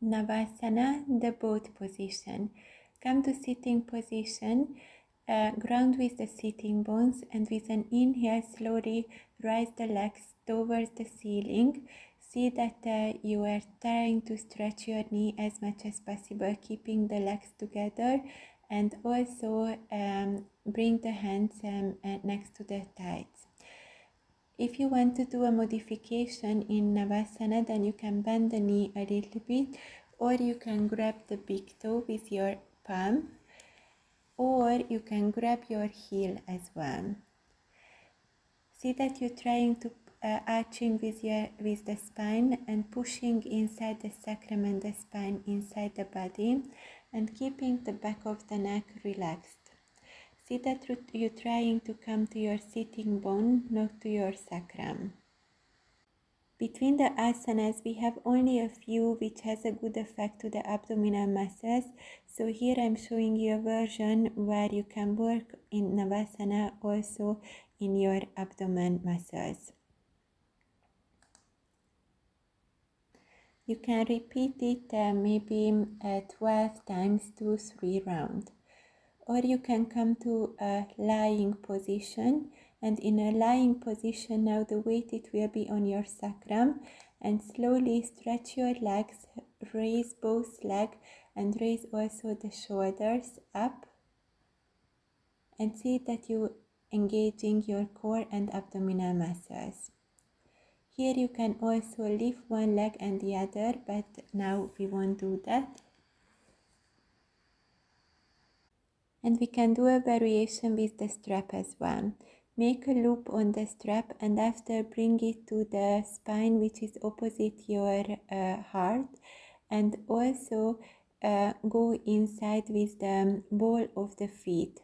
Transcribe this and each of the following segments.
Navasana, the boat position. Come to sitting position, ground with the sitting bones, and with an inhale slowly rise the legs towards the ceiling. See that you are trying to stretch your knee as much as possible, keeping the legs together, and also bring the hands next to the thighs. If you want to do a modification in Navasana, then you can bend the knee a little bit, or you can grab the big toe with your palm, or you can grab your heel as well. See that you're trying to arching with the spine and pushing inside the sacrum and the spine inside the body, and keeping the back of the neck relaxed. See that you're trying to come to your sitting bone, not to your sacrum. Between the asanas, we have only a few which has a good effect to the abdominal muscles. So here I'm showing you a version where you can work in Navasana also in your abdomen muscles. You can repeat it maybe 12 times, 2-3 rounds. Or you can come to a lying position, and in a lying position now the weight it will be on your sacrum, and slowly stretch your legs, raise both legs and raise also the shoulders up, and see that you engaging your core and abdominal muscles. Here you can also lift one leg and the other, but now we won't do that. And we can do a variation with the strap as well. Make a loop on the strap, and after bring it to the spine which is opposite your heart, and also go inside with the ball of the feet.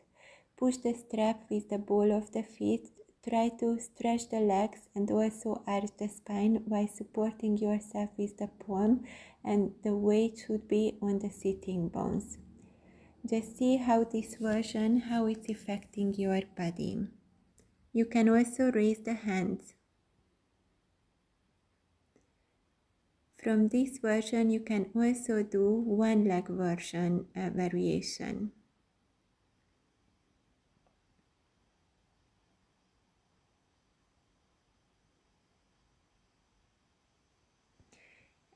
Push the strap with the ball of the feet. Try to stretch the legs and also arch the spine while supporting yourself with the palm, and the weight should be on the sitting bones. Just see how this version, how it's affecting your body. You can also raise the hands. From this version, you can also do one leg version variation.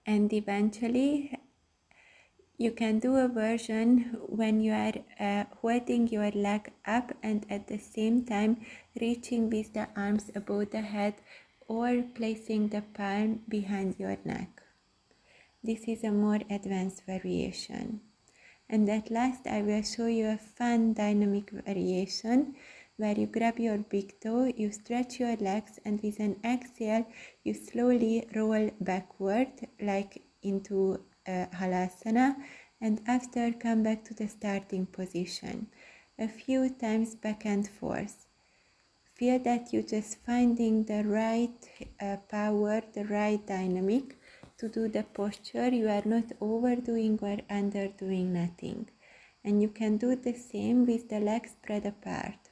And eventually, you can do a version when you are holding your leg up and at the same time reaching with the arms above the head or placing the palm behind your neck. This is a more advanced variation. And at last I will show you a fun dynamic variation where you grab your big toe, you stretch your legs, and with an exhale you slowly roll backward like into halasana, and after come back to the starting position a few times back and forth. Feel that you're just finding the right power, the right dynamic to do the posture. You are not overdoing or underdoing nothing. And you can do the same with the legs spread apart.